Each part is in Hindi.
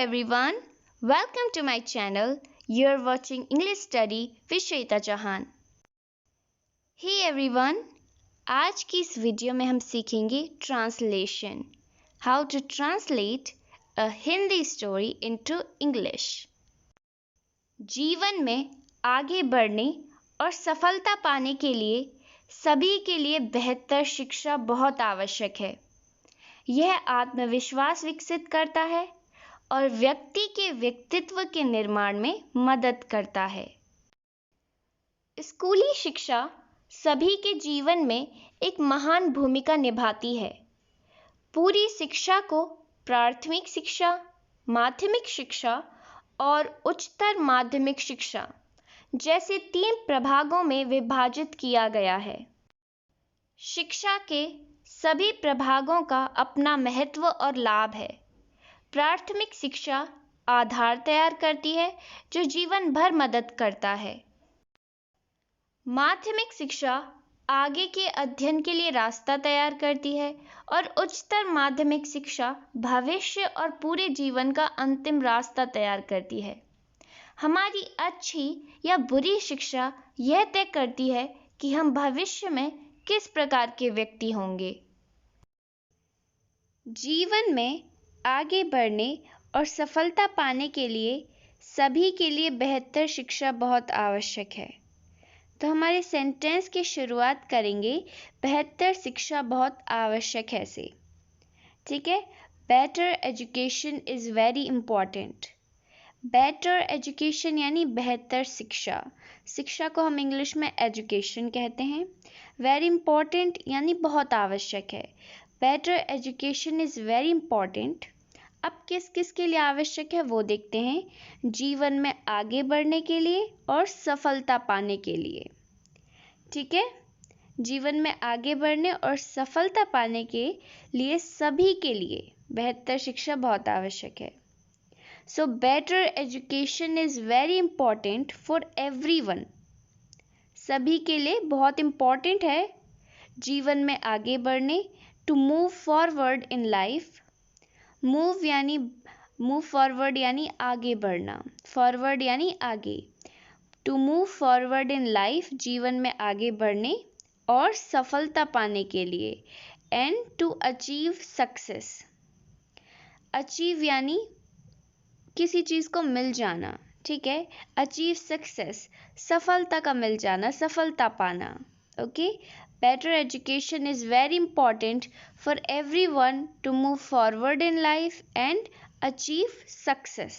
everyone, welcome to my channel. You're watching English Study with Shweta Chauhan. Hey everyone, आज की इस वीडियो में हम सीखेंगे translation. How to translate a Hindi story into English. जीवन में आगे बढ़ने और सफलता पाने के लिए सभी के लिए बेहतर शिक्षा बहुत आवश्यक है. यह आत्मविश्वास विकसित करता है और व्यक्ति के व्यक्तित्व के निर्माण में मदद करता है. स्कूली शिक्षा सभी के जीवन में एक महान भूमिका निभाती है. पूरी शिक्षा को प्राथमिक शिक्षा, माध्यमिक शिक्षा और उच्चतर माध्यमिक शिक्षा जैसे 3 प्रभागों में विभाजित किया गया है. शिक्षा के सभी प्रभागों का अपना महत्व और लाभ है. प्राथमिक शिक्षा आधार तैयार करती है जो जीवन भर मदद करता है. माध्यमिक शिक्षा आगे के अध्ययन के लिए रास्ता तैयार करती है और उच्चतर माध्यमिक शिक्षा भविष्य और पूरे जीवन का अंतिम रास्ता तैयार करती है. हमारी अच्छी या बुरी शिक्षा यह तय करती है कि हम भविष्य में किस प्रकार के व्यक्ति होंगे. जीवन में आगे बढ़ने और सफलता पाने के लिए सभी के लिए बेहतर शिक्षा बहुत आवश्यक है. तो हमारे सेंटेंस की शुरुआत करेंगे बेहतर शिक्षा बहुत आवश्यक है से. ठीक है, better education is very important. Better education यानी बेहतर शिक्षा. शिक्षा को हम इंग्लिश में एजुकेशन कहते हैं. वेरी इम्पॉर्टेंट यानी बहुत आवश्यक है. Better education is very important. अब किस किस के लिए आवश्यक है वो देखते हैं. जीवन में आगे बढ़ने के लिए और सफलता पाने के लिए. ठीक है, जीवन में आगे बढ़ने और सफलता पाने के लिए सभी के लिए बेहतर शिक्षा बहुत आवश्यक है. So better education is very important for everyone. सभी के लिए बहुत इम्पॉर्टेंट है जीवन में आगे बढ़ने. To move forward in life. Move forward यानी आगे बढ़ना. फॉरवर्ड यानी आगे. To move forward in life जीवन में आगे बढ़ने और सफलता पाने के लिए. And to achieve success. Achieve यानी किसी चीज़ को मिल जाना. ठीक है, अचीव सक्सेस सफलता का मिल जाना, सफलता पाना. Okay, better education is very important for everyone to move forward in life and achieve success.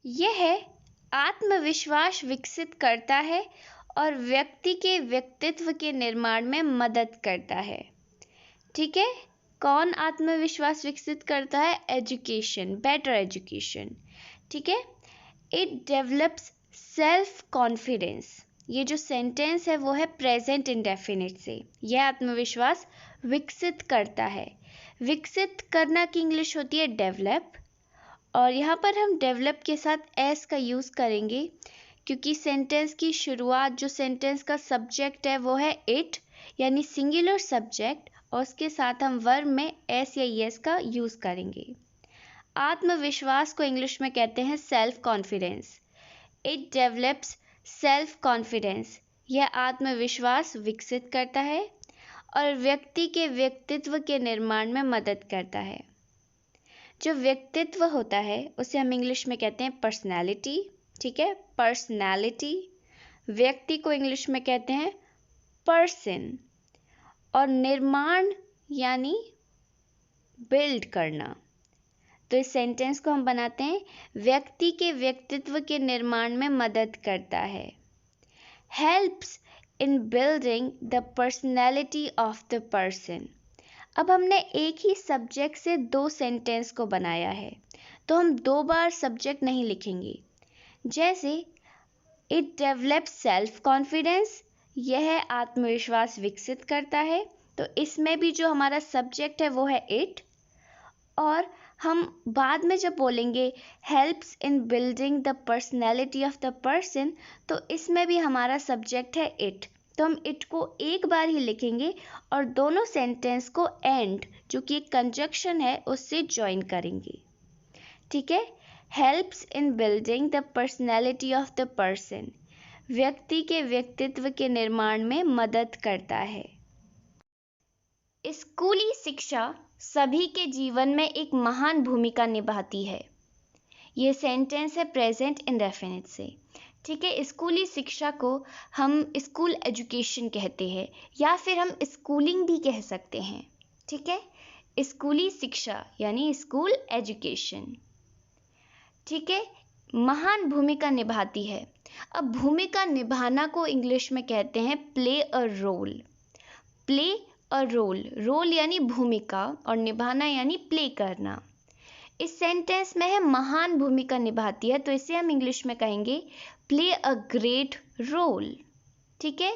यह आत्मविश्वास विकसित करता है और व्यक्ति के व्यक्तित्व के निर्माण में मदद करता है. ठीक है, कौन आत्मविश्वास विकसित करता है? Education, better education. ठीक है, इट डेवलप्स सेल्फ कॉन्फिडेंस. ये जो सेंटेंस है वो है प्रेजेंट इंडेफिनिट से. यह आत्मविश्वास विकसित करता है. विकसित करना की इंग्लिश होती है डेवलप. और यहाँ पर हम डेवलप के साथ एस का यूज़ करेंगे क्योंकि सेंटेंस की शुरुआत, जो सेंटेंस का सब्जेक्ट है वो है इट यानी सिंगुलर सब्जेक्ट, और उसके साथ हम वर्ब में एस या यस का यूज़ करेंगे. आत्मविश्वास को इंग्लिश में कहते हैं self confidence. It develops self confidence. यह आत्मविश्वास विकसित करता है और व्यक्ति के व्यक्तित्व के निर्माण में मदद करता है. जो व्यक्तित्व होता है उसे हम इंग्लिश में कहते हैं पर्सनैलिटी. ठीक है, पर्सनैलिटी. व्यक्ति को इंग्लिश में कहते हैं पर्सन. और निर्माण यानी बिल्ड करना. तो इस सेंटेंस को हम बनाते हैं व्यक्ति के व्यक्तित्व के निर्माण में मदद करता है. Helps in building the personality of the person. अब हमने एक ही सब्जेक्ट से 2 सेंटेंस को बनाया है तो हम 2 बार सब्जेक्ट नहीं लिखेंगे. जैसे इट डेवलप्स सेल्फ कॉन्फिडेंस, यह आत्मविश्वास विकसित करता है, तो इसमें भी जो हमारा सब्जेक्ट है वो है इट. और हम बाद में जब बोलेंगे helps in building the personality of the person, तो इसमें भी हमारा सब्जेक्ट है इट. तो हम इट को एक बार ही लिखेंगे और दोनों सेंटेंस को एंड, जो कि एक कंजक्शन है, उससे ज्वाइन करेंगे. ठीक है। Helps in building the personality of the person, व्यक्ति के व्यक्तित्व के निर्माण में मदद करता है। स्कूली शिक्षा सभी के जीवन में एक महान भूमिका निभाती है। ये सेंटेंस है प्रेजेंट इंडेफिनिट से, ठीक है। स्कूली शिक्षा को हम स्कूल एजुकेशन कहते हैं या फिर हम स्कूलिंग भी कह सकते हैं, ठीक है। स्कूली शिक्षा यानी स्कूल एजुकेशन, ठीक है, महान भूमिका निभाती है। अब भूमिका निभाना को इंग्लिश में कहते हैं play a role. Play a role, role यानी भूमिका और निभाना यानी प्ले करना। इस सेंटेंस में है महान भूमिका निभाती है, तो इसे हम इंग्लिश में कहेंगे प्ले अ ग्रेट रोल, ठीक है।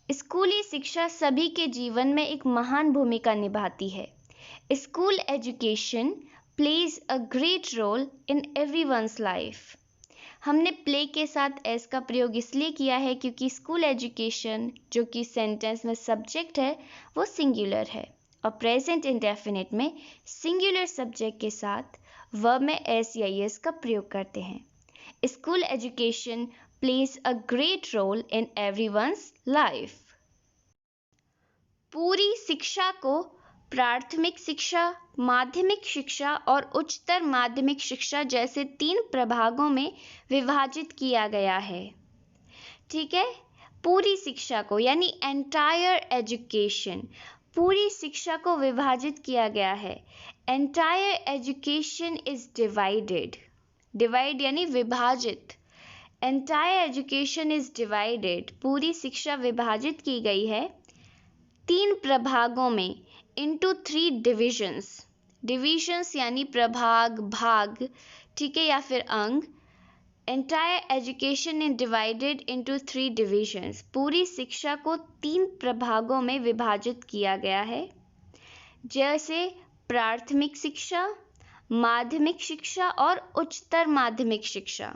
स्कूली शिक्षा सभी के जीवन में एक महान भूमिका निभाती है। School education plays a great role in everyone's life. हमने प्ले के साथ एस का प्रयोग इसलिए किया है क्योंकि स्कूल एजुकेशन जो कि सेंटेंस में सब्जेक्ट है वो सिंगुलर है और प्रेजेंट इंडेफिनिट में सिंगुलर सब्जेक्ट के साथ वर्ब में एस या एस का प्रयोग करते हैं। School education plays a great role in everyone's life. पूरी शिक्षा को प्राथमिक शिक्षा, माध्यमिक शिक्षा और उच्चतर माध्यमिक शिक्षा जैसे 3 प्रभागों में विभाजित किया गया है, ठीक है। पूरी शिक्षा को यानी एंटायर एजुकेशन, पूरी शिक्षा को विभाजित किया गया है। Entire education is divided, divide यानी विभाजित। एंटायर एजुकेशन इज डिवाइडेड, पूरी शिक्षा विभाजित की गई है 3 प्रभागों में, into 3 divisions, divisions यानी प्रभाग, भाग, ठीक है, या फिर अंग। entire education is divided into 3 divisions, पूरी शिक्षा को 3 प्रभागों में विभाजित किया गया है, जैसे प्राथमिक शिक्षा, माध्यमिक शिक्षा और उच्चतर माध्यमिक शिक्षा,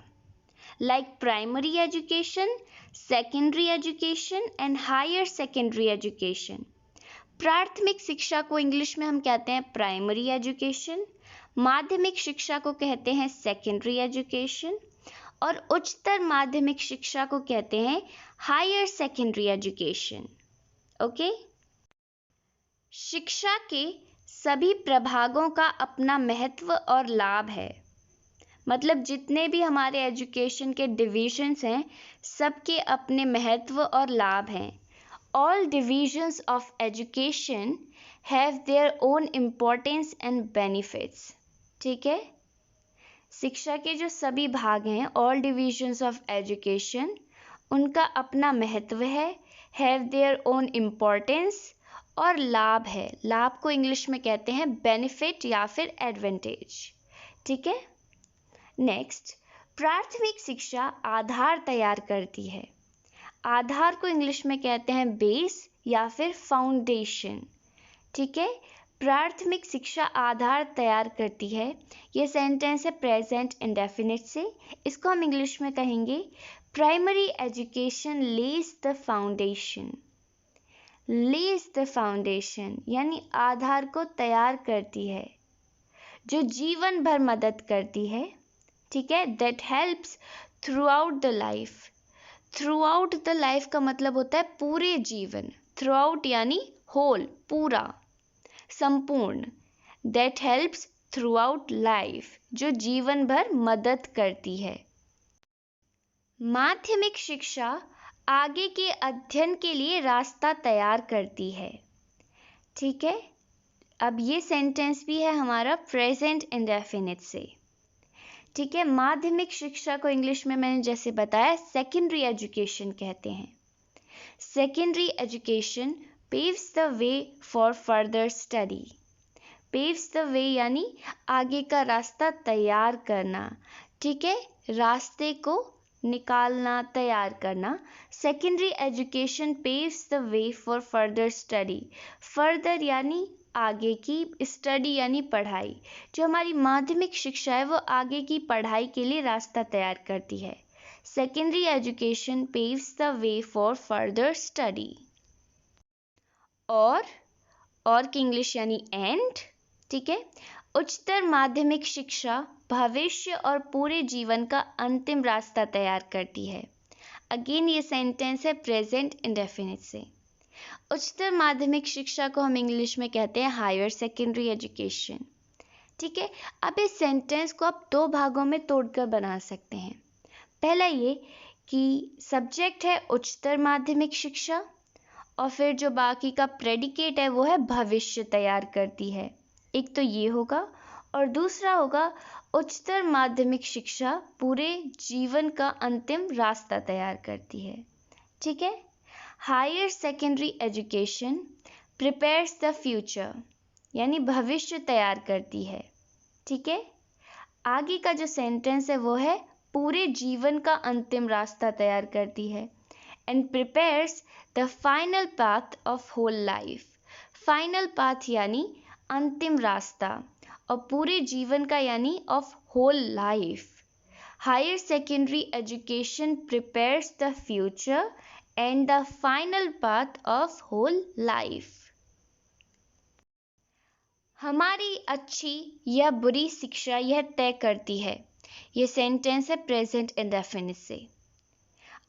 like primary education, secondary education and higher secondary education। प्राथमिक शिक्षा को इंग्लिश में हम कहते हैं प्राइमरी एजुकेशन, माध्यमिक शिक्षा को कहते हैं सेकेंडरी एजुकेशन और उच्चतर माध्यमिक शिक्षा को कहते हैं हायर सेकेंडरी एजुकेशन, ओके। शिक्षा के सभी प्रभागों का अपना महत्व और लाभ है, मतलब जितने भी हमारे एजुकेशन के डिविजन्स हैं सबके अपने महत्व और लाभ हैं। All divisions of education have their own importance and benefits, ठीक है। शिक्षा के जो सभी भाग हैं all divisions of education, उनका अपना महत्व है, have their own importance और लाभ है। लाभ को इंग्लिश में कहते हैं benefit या फिर advantage, ठीक है। नेक्स्ट, प्राथमिक शिक्षा आधार तैयार करती है। आधार को इंग्लिश में कहते हैं बेस या फिर फाउंडेशन, ठीक है। प्राथमिक शिक्षा आधार तैयार करती है, ये सेंटेंस है प्रेजेंट इंडेफिनिट से, इसको हम इंग्लिश में कहेंगे primary education Lay's the foundation. Lay's the foundation यानी आधार को तैयार करती है, जो जीवन भर मदद करती है, ठीक है। That helps through out the life. Through out the life का मतलब होता है पूरे जीवन, थ्रू आउट यानी होल, पूरा, संपूर्ण। That helps through out life, जो जीवन भर मदद करती है। माध्यमिक शिक्षा आगे के अध्ययन के लिए रास्ता तैयार करती है, ठीक है। अब ये सेंटेंस भी है हमारा प्रेजेंट इंडेफिनिट से, ठीक है। माध्यमिक शिक्षा को इंग्लिश में मैंने जैसे बताया सेकेंडरी एजुकेशन कहते हैं। Secondary education paves the way for further study. Paves the way यानी आगे का रास्ता तैयार करना, ठीक है, रास्ते को निकालना, तैयार करना। Secondary education paves the way for further study. Further यानी आगे की, स्टडी यानी पढ़ाई। जो हमारी माध्यमिक शिक्षा है वो आगे की पढ़ाई के लिए रास्ता तैयार करती है। Secondary education paves the way for further study. और की इंग्लिश यानी एंड, ठीक है। उच्चतर माध्यमिक शिक्षा भविष्य और पूरे जीवन का अंतिम रास्ता तैयार करती है। अगेन ये सेंटेंस है प्रेजेंट इंडेफिनिट से। उच्चतर माध्यमिक शिक्षा को हम इंग्लिश में कहते हैं हायर सेकेंडरी एजुकेशन। ठीक है, अब इस सेंटेंस को आप दो भागों में तोड़कर बना सकते हैं। पहला ये कि सब्जेक्ट है उच्चतर माध्यमिक शिक्षा और फिर जो बाकी का प्रेडिकेट है वो है भविष्य तैयार करती है। एक तो ये होगा और दूसरा होगा उच्चतर माध्यमिक शिक्षा पूरे जीवन का अंतिम रास्ता तैयार करती है। ठीक है, higher secondary education prepares the future यानी भविष्य तैयार करती है। ठीक है, आगे का जो सेंटेंस है वो है पूरे जीवन का अंतिम रास्ता तैयार करती है and prepares the final path of whole life. Final path यानी अंतिम रास्ता और पूरे जीवन का यानी of whole life. Higher secondary education prepares the future and the final path of whole life. हमारी अच्छी या बुरी शिक्षा यह तय करती है। यह सेंटेंस है प्रेजेंट इंडेफिनिट से।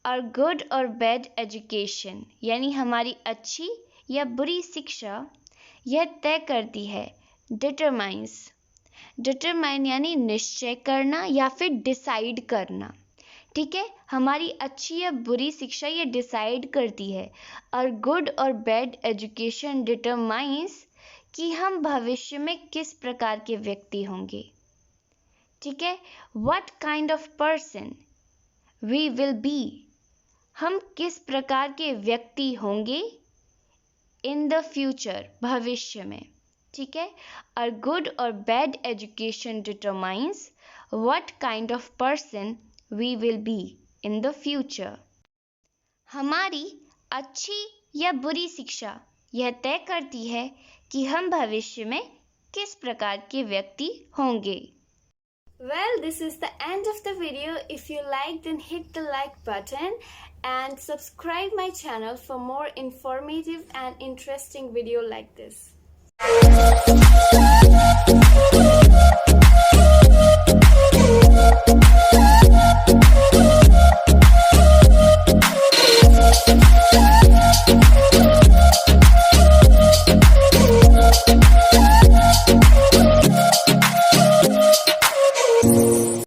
और गुड और बैड एजुकेशन यानी हमारी अच्छी या बुरी शिक्षा यह तय करती है। डिटरमाइंस, डिटरमाइन यानी निश्चय करना या फिर डिसाइड करना। ठीक है, हमारी अच्छी या बुरी शिक्षा ये डिसाइड करती है। और गुड और बैड एजुकेशन डिटरमाइंस कि हम भविष्य में किस प्रकार के व्यक्ति होंगे। ठीक है, what kind of person we will be, हम किस प्रकार के व्यक्ति होंगे इन द फ्यूचर, भविष्य में। ठीक है, और गुड और bad education determines what kind of person we will be in the future. हमारी अच्छी या बुरी शिक्षा यह तय करती है कि हम भविष्य में किस प्रकार के व्यक्ति होंगे। Well, this is the end of the video. If you liked, then hit the like button and subscribe my channel for more informative and interesting video like this.